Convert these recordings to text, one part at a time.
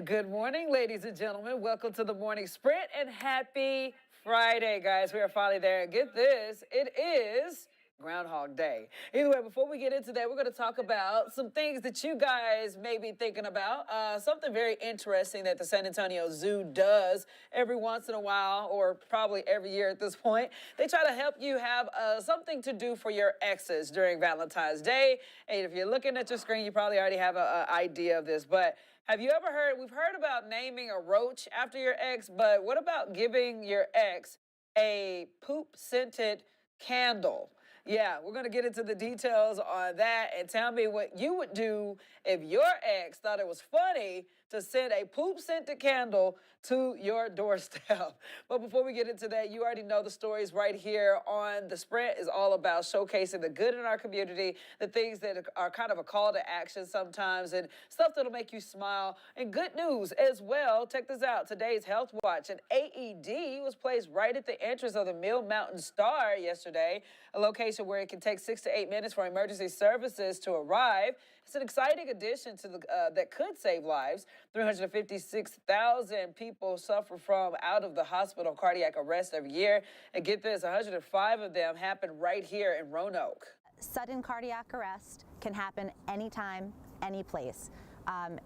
Good morning, ladies and gentlemen. Welcome to the morning sprint and happy Friday, guys. We are finally there. And get this, it is Groundhog Day. Either way, before we get into that, we're going to talk about some things that you guys may be thinking about. Something very interesting that the San Antonio Zoo does every once in a while, or probably every year at this point. They try to help you have something to do for your exes during Valentine's Day. And if you're looking at your screen, you probably already have an idea of this, but have you ever heard? We've heard about naming a roach after your ex, but what about giving your ex a poop scented candle? Yeah, we're going to get into the details on that and tell me what you would do if your ex thought it was funny to send a poop scented candle to your doorstep. But before we get into that, you already know the stories right here on The Sprint is all about showcasing the good in our community, the things that are kind of a call to action sometimes, and stuff that'll make you smile. And good news as well. Check this out. Today's Health Watch. An AED was placed right at the entrance of the Mill Mountain Star yesterday, a location where it can take 6 to 8 minutes for emergency services to arrive. It's an exciting addition to the that could save lives. 356,000 people suffer from out of the hospital cardiac arrest every year. And get this, 105 of them happen right here in Roanoke. Sudden cardiac arrest can happen anytime, any place.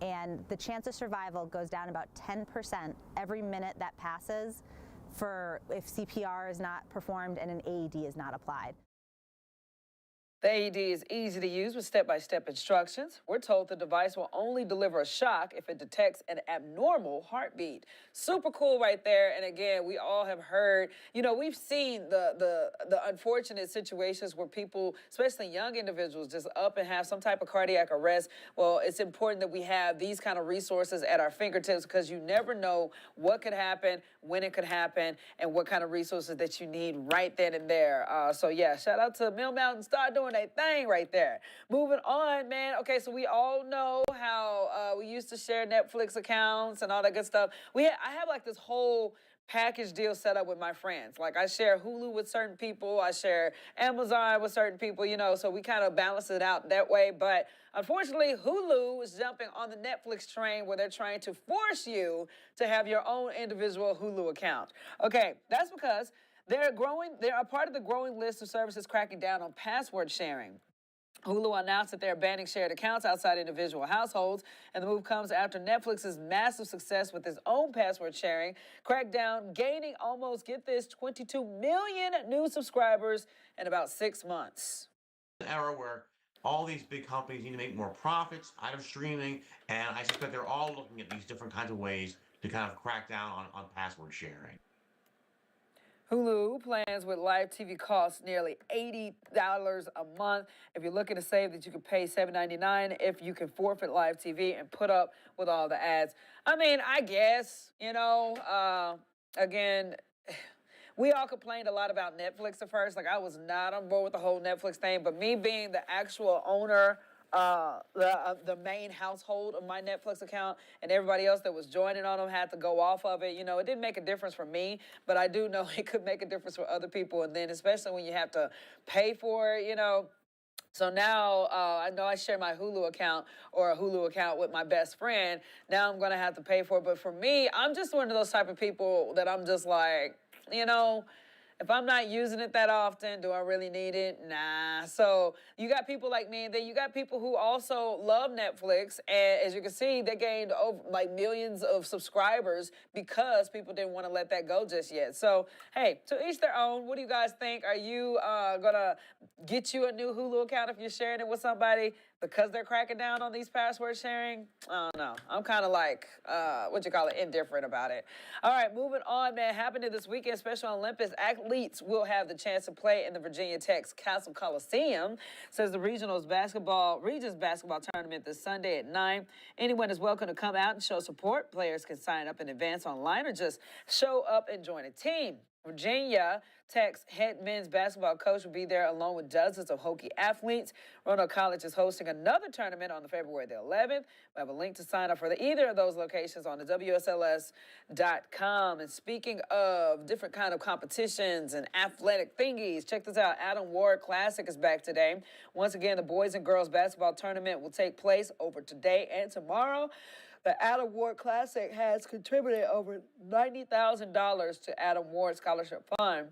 And the chance of survival goes down about 10% every minute that passes for if CPR is not performed and an AED is not applied. The AED is easy to use with step-by-step instructions. We're told the device will only deliver a shock if it detects an abnormal heartbeat. Super cool right there. And again, we all have heard, we've seen the unfortunate situations where people, especially young individuals, just up and have some type of cardiac arrest. Well, it's important that we have these kind of resources at our fingertips because you never know what could happen, when it could happen, and what kind of resources that you need right then and there. So yeah, shout out to Mill Mountain Star doing a thing right there. Moving on, man. Okay, so we all know how we used to share Netflix accounts and all that good stuff. I have like this whole package deal set up with my friends. Like I share Hulu with certain people, I share Amazon with certain people, so we kind of balance it out that way. But unfortunately, Hulu is jumping on the Netflix train where they're trying to force you to have your own individual Hulu account. Okay, that's because they are part of the growing list of services cracking down on password sharing. Hulu announced that they're banning shared accounts outside individual households, and the move comes after Netflix's massive success with its own password sharing crackdown, gaining almost, get this, 22 million new subscribers in about 6 months. An era where all these big companies need to make more profits out of streaming, and I suspect they're all looking at these different kinds of ways to kind of crack down on password sharing. Hulu plans with live TV costs nearly $80 a month. If you're looking to save that, you can pay $7.99 if you can forfeit live TV and put up with all the ads. I mean, I guess, again, we all complained a lot about Netflix at first. Like I was not on board with the whole Netflix thing, but me being the actual owner, the main household of my Netflix account, and everybody else that was joining on them had to go off of it. It didn't make a difference for me, but I do know it could make a difference for other people. And then especially when you have to pay for it, So now I know I share my Hulu account or a Hulu account with my best friend. Now I'm going to have to pay for it. But for me, I'm just one of those type of people that I'm just like, if I'm not using it that often, do I really need it? Nah. So you got people like me, and then you got people who also love Netflix. And as you can see, they gained over like millions of subscribers because people didn't want to let that go just yet. So, hey, to each their own. What do you guys think? Are you going to get you a new Hulu account if you're sharing it with somebody because they're cracking down on these password sharing? I don't know. I'm kind of like, indifferent about it. All right, moving on, man. Happening this weekend, Special Olympics athletes will have the chance to play in the Virginia Tech's Castle Coliseum, says the region's basketball tournament this Sunday at 9. Anyone is welcome to come out and show support. Players can sign up in advance online or just show up and join a team. Virginia Tech's head men's basketball coach will be there along with dozens of Hokie athletes. Roanoke College is hosting another tournament on February the 11th. We have a link to sign up for either of those locations on the WSLS.com. And speaking of different kind of competitions and athletic thingies, check this out. Adam Ward Classic is back today. Once again, the boys and girls basketball tournament will take place over today and tomorrow. The Adam Ward Classic has contributed over $90,000 to Adam Ward Scholarship Fund.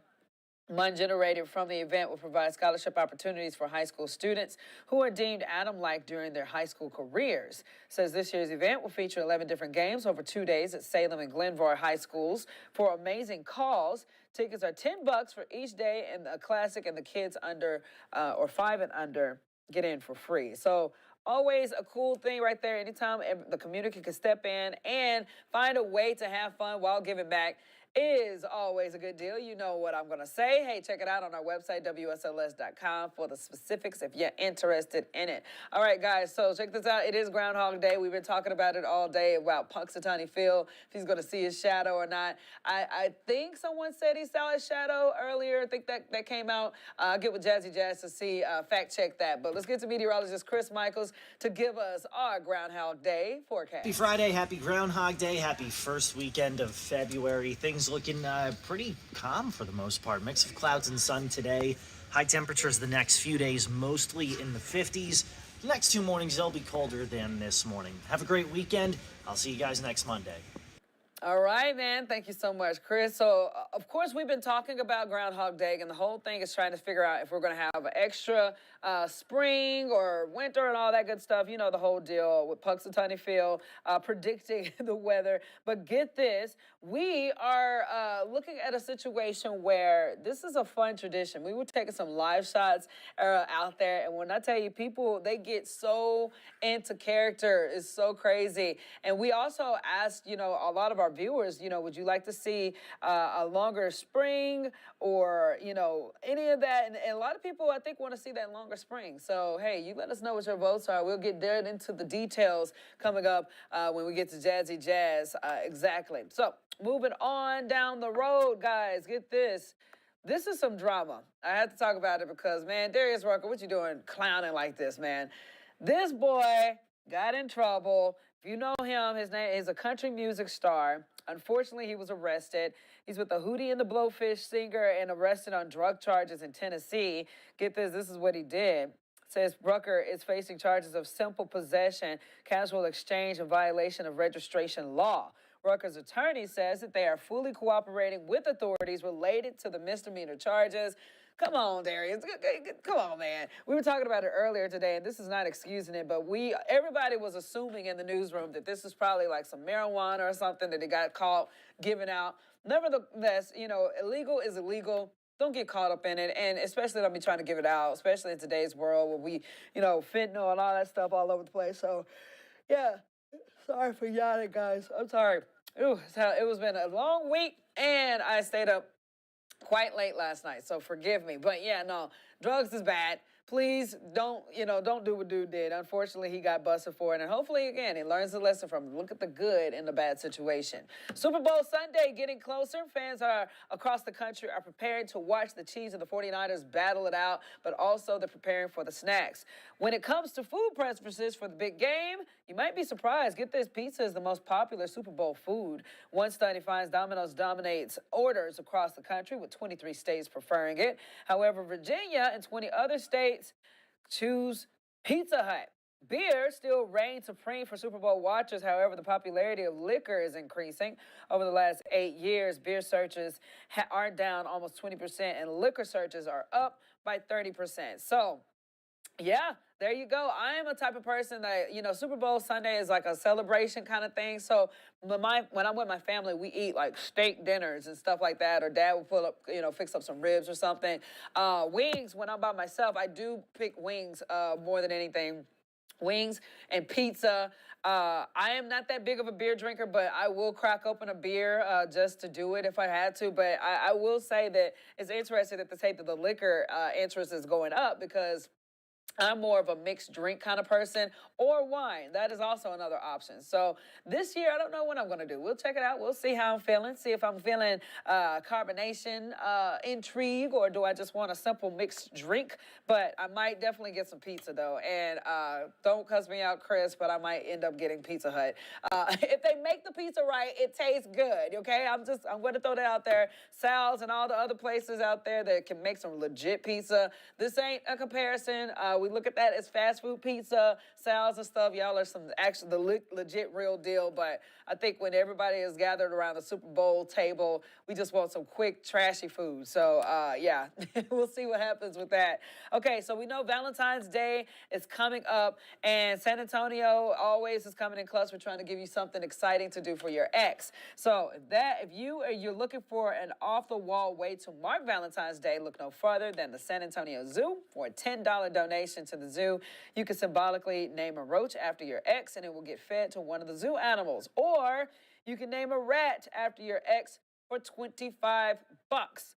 Money generated from the event will provide scholarship opportunities for high school students who are deemed Adam-like during their high school careers. Says this year's event will feature 11 different games over 2 days at Salem and Glenvar High Schools for amazing cause. Tickets are $10 for each day, and the classic and the kids under or 5 and under get in for free. So always a cool thing right there. Anytime the community can step in and find a way to have fun while giving back is always a good deal. You know what I'm going to say. Hey, check it out on our website, WSLS.com, for the specifics if you're interested in it. All right, guys, so check this out. It is Groundhog Day. We've been talking about it all day about Punxsutawney Phil, if he's going to see his shadow or not. I think someone said he saw his shadow earlier. I think that came out. I'll get with Jazzy Jazz to see, fact check that. But let's get to meteorologist Chris Michaels to give us our Groundhog Day forecast. Happy Friday, happy Groundhog Day, happy first weekend of February. Things looking pretty calm for the most part. Mix of clouds and sun today. High temperatures the next few days, mostly in the 50s. The next 2 mornings, they'll be colder than this morning. Have a great weekend. I'll see you guys next Monday. All right, man. Thank you so much, Chris. So, of course, we've been talking about Groundhog Day, and the whole thing is trying to figure out if we're going to have an extra spring or winter and all that good stuff. You know, the whole deal with Punxsutawney Phil predicting the weather. But get this, we are looking at a situation where this is a fun tradition. We were taking some live shots out there, and when I tell you, people, they get so into character. It's so crazy. And we also asked, you know, a lot of our viewers, you know, would you like to see a longer spring or, you know, any of that? And a lot of people, I think, want to see that longer spring. So, hey, you let us know what your votes are. We'll get there into the details coming up when we get to Jazzy Jazz. Exactly. So, moving on down the road, guys, get this. This is some drama. I have to talk about it because, man, Darius Rucker, what you doing clowning like this, man? This boy got in trouble. If you know him, his name is a country music star. Unfortunately, he was arrested. He's with the Hootie and the Blowfish singer and arrested on drug charges in Tennessee. Get this is what he did. Says Rucker is facing charges of simple possession, casual exchange, and violation of registration law. Rucker's attorney says that they are fully cooperating with authorities related to the misdemeanor charges. Come on, Darius. Come on, man. We were talking about it earlier today, and this is not excusing it, but everybody was assuming in the newsroom that this is probably like some marijuana or something that he got caught giving out. Nevertheless, you know, illegal is illegal. Don't get caught up in it, and especially don't be trying to give it out, especially in today's world where we, you know, fentanyl and all that stuff all over the place. So, yeah, sorry for yawning, guys. I'm sorry. It was been a long week, and I stayed up quite late last night, so forgive me. But yeah, no, drugs is bad. Please don't do what dude did. Unfortunately, he got busted for it. And hopefully, again, he learns the lesson from it. Look at the good in the bad situation. Super Bowl Sunday getting closer. Fans across the country are preparing to watch the Chiefs and the 49ers battle it out, but also they're preparing for the snacks. When it comes to food preferences for the big game, you might be surprised. Get this, pizza is the most popular Super Bowl food. One study finds Domino's dominates orders across the country, with 23 states preferring it. However, Virginia and 20 other states choose Pizza Hut. Beer still reigns supreme for Super Bowl watchers. However, the popularity of liquor is increasing. Over the last 8 years, beer searches are down almost 20%, and liquor searches are up by 30%. So, yeah, there you go. I am a type of person that, you know, Super Bowl Sunday is like a celebration kind of thing. So when I'm with my family, we eat like steak dinners and stuff like that. Or Dad will pull up, you know, fix up some ribs or something. Wings, when I'm by myself, I do pick wings more than anything. Wings and pizza. I am not that big of a beer drinker, but I will crack open a beer just to do it if I had to. But I will say that it's interesting that the liquor interest is going up, because I'm more of a mixed drink kind of person, or wine. That is also another option. So this year, I don't know what I'm going to do. We'll check it out. We'll see how I'm feeling. See if I'm feeling carbonation, intrigue, or do I just want a simple mixed drink? But I might definitely get some pizza, though. And don't cuss me out, Chris, but I might end up getting Pizza Hut. If they make the pizza right, it tastes good, okay? I'm going to throw that out there. Sal's and all the other places out there that can make some legit pizza. This ain't a comparison. We look at that as fast food pizza, salads and stuff. Y'all are some actually the legit real deal. But I think when everybody is gathered around the Super Bowl table, we just want some quick, trashy food. So, yeah, we'll see what happens with that. Okay, so we know Valentine's Day is coming up, and San Antonio always is coming in clutch. We're trying to give you something exciting to do for your ex. So if you're looking for an off-the-wall way to mark Valentine's Day, look no further than the San Antonio Zoo. For a $10 donation to the zoo, you can symbolically name a roach after your ex, and it will get fed to one of the zoo animals. Or you can name a rat after your ex for $25.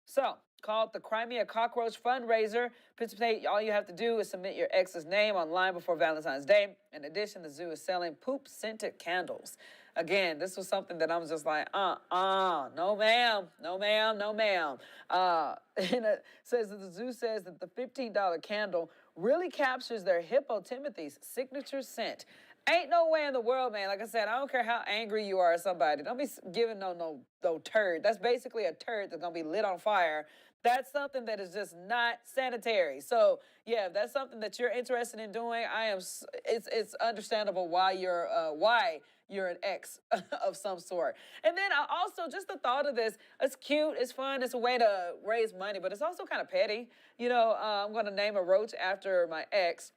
So call it the Crimea Cockroach Fundraiser. Participate. All you have to do is submit your ex's name online before Valentine's Day. In addition, the zoo is selling poop-scented candles. Again, this was something that I'm just like, no ma'am, no ma'am, no ma'am. And it says that the zoo says that the $15 candle really captures their hippo Timothy's signature scent. Ain't no way in the world, man. Like I said, I don't care how angry you are at somebody. Don't be giving no turd. That's basically a turd that's gonna be lit on fire. That's something that is just not sanitary. So yeah, if that's something that you're interested in doing, it's understandable why you're an ex of some sort. And then I also, just the thought of this, it's cute, it's fun, it's a way to raise money, but it's also kind of petty. You know, I'm gonna name a roach after my ex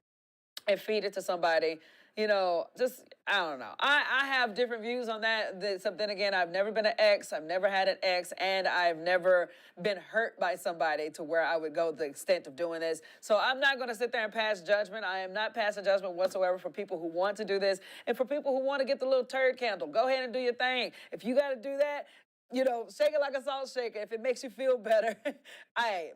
and feed it to somebody. You know, just, I don't know. I have different views on that. Then again, I've never been an ex. I've never had an ex, and I've never been hurt by somebody to where I would go the extent of doing this. So I'm not going to sit there and pass judgment. I am not passing judgment whatsoever for people who want to do this. And for people who want to get the little turd candle, go ahead and do your thing. If you got to do that, you know, shake it like a salt shaker. If it makes you feel better,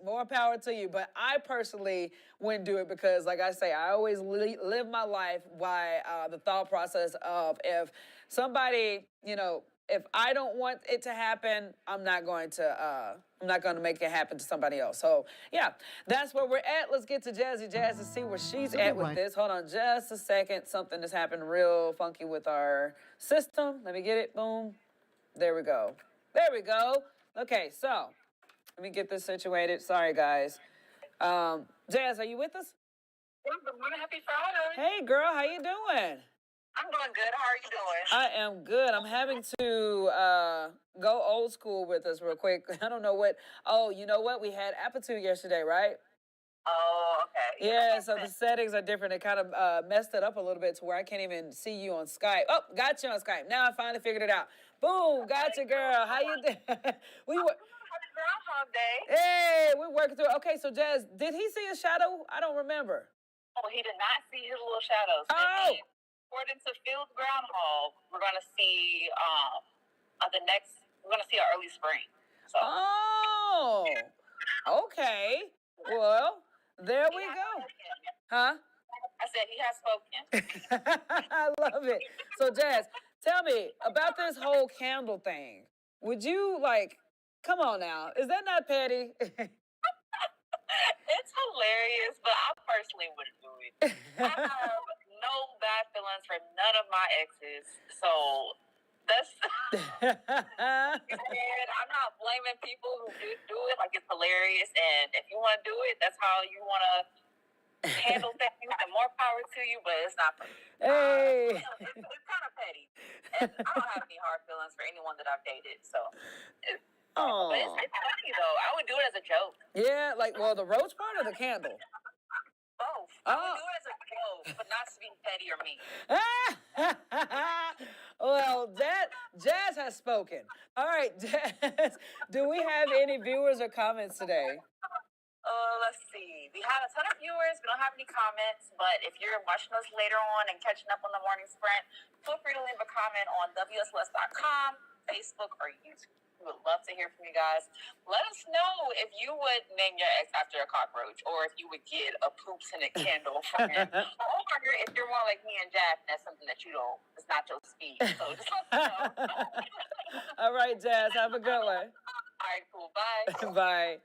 more power to you. But I personally wouldn't do it because, like I say, I always live my life by the thought process of if somebody, you know, if I don't want it to happen, I'm not going to make it happen to somebody else. So yeah, that's where we're at. Let's get to Jazzy Jazz and see where she's at with this. Hold on just a second. Something has happened real funky with our system. Let me get it. Boom. There we go. There we go. Okay, so let me get this situated. Sorry, guys. Jazz, are you with us? Good morning. Happy Friday. Hey, girl, how you doing? I'm doing good. How are you doing? I am good. I'm having to go old school with us real quick. I don't know what. Oh, you know what? We had Apatu yesterday, right? Oh, okay. Yeah, so the settings are different. It kind of messed it up a little bit to where I can't even see you on Skype. Oh, got you on Skype. Now I finally figured it out. Boom, got you, girl. How you doing? Happy Groundhog Day. Hey, we're working through it. Okay, so Jazz, did he see a shadow? I don't remember. Oh, he did not see his little shadows. Oh! And according to Phil's groundhog, we're gonna see we're gonna see our early spring. So. Oh, okay. Well, there we go. Huh? I said he has spoken. I love it. So, Jazz, tell me about this whole candle thing. Would you come on now? Is that not petty? It's hilarious, but I personally wouldn't do it. I have no bad feelings for none of my exes, so that's. And I'm not blaming people who do it. Like, it's hilarious, and if you want to do it, that's how you want to handle things. And more power to you, but it's not for me. Hey. It's kind of petty, and I don't have any hard feelings for anyone that I've dated, so. Oh. But it's funny though. I would do it as a joke. Yeah, the roach part or the candle? Both. I would do it as a joke, but not to be petty or mean. Well, Jazz has spoken. All right, Jazz, do we have any viewers or comments today? Let's see. We have a ton of viewers. We don't have any comments, but if you're watching us later on and catching up on the morning sprint, feel free to leave a comment on WSLS.com, Facebook, or YouTube. We would love to hear from you guys. Let us know if you would name your ex after a cockroach, or if you would get a poop-scented candle from him. Or if you're more like me and Jack, that's something that you don't, it's not your speed. So just let us know. All right, Jazz, have a good one. All right, cool. Bye. Bye.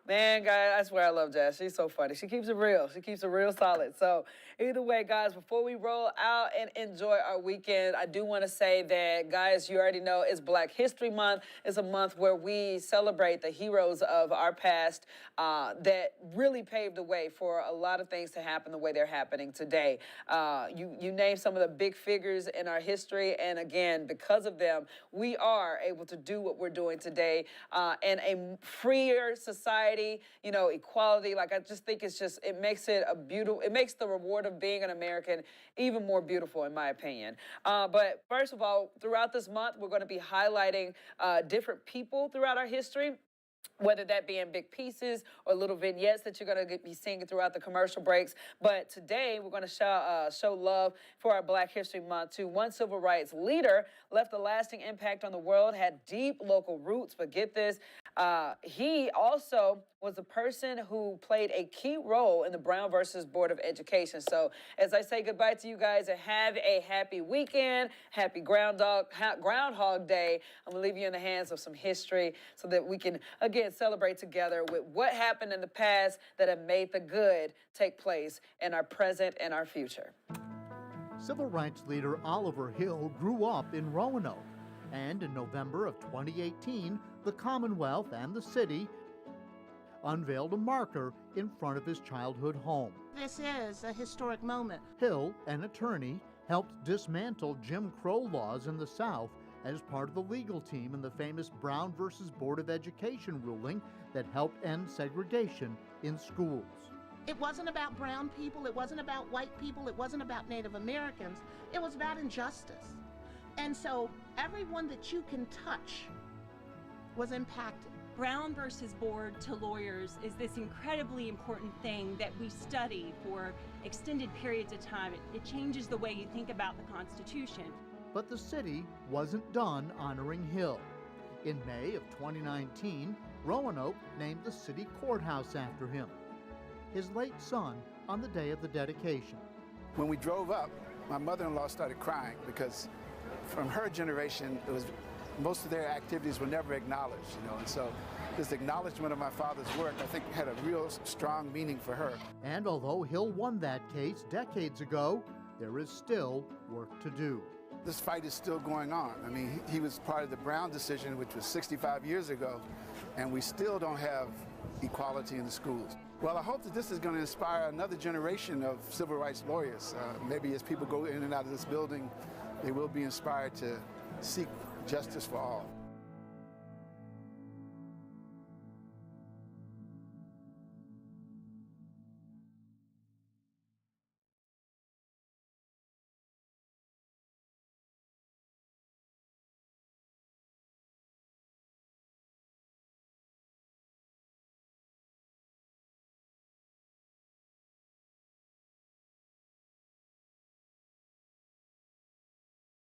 Man, guys, I swear I love Jazz. She's so funny. She keeps it real. She keeps it real solid. So Either way, guys, before we roll out and enjoy our weekend, I do want to say that, guys, you already know it's Black History Month. It's a month where we celebrate the heroes of our past that really paved the way for a lot of things to happen the way they're happening today. You name some of the big figures in our history, and again, because of them, we are able to do what we're doing today in a freer society, equality. Like, I just think it makes it a beautiful, it makes the reward of being an American even more beautiful, in my opinion. But first of all, throughout this month, we're going to be highlighting different people throughout our history, whether that be in big pieces or little vignettes that you're going to be seeing throughout the commercial breaks. But today, we're going to show love for our Black History Month to one civil rights leader, left a lasting impact on the world, had deep local roots. But get this, he also was a person who played a key role in the Brown versus Board of Education. So as I say goodbye to you guys and have a happy weekend, happy Groundhog Day, I'm going to leave you in the hands of some history so that we can, again, celebrate together with what happened in the past that have made the good take place in our present and our future. Civil rights leader Oliver Hill grew up in Roanoke, and in November of 2018, the Commonwealth and the city unveiled a marker in front of his childhood home. This is a historic moment. Hill, an attorney, helped dismantle Jim Crow laws in the South as part of the legal team in the famous Brown versus Board of Education ruling that helped end segregation in schools. It wasn't about brown people, it wasn't about white people, it wasn't about Native Americans, it was about injustice. And so everyone that you can touch was impacted. Brown versus Board to lawyers is this incredibly important thing that we study for extended periods of time. It changes the way you think about the Constitution. But the city wasn't done honoring Hill. In May of 2019, Roanoke named the city courthouse after him, his late son, on the day of the dedication. When we drove up, my mother-in-law started crying because from her generation, most of their activities were never acknowledged, and so this acknowledgement of my father's work, I think, had a real strong meaning for her. And although Hill won that case decades ago, there is still work to do. This fight is still going on. I mean, he was part of the Brown decision, which was 65 years ago, and we still don't have equality in the schools. Well, I hope that this is going to inspire another generation of civil rights lawyers. Maybe as people go in and out of this building, they will be inspired to seek justice for all.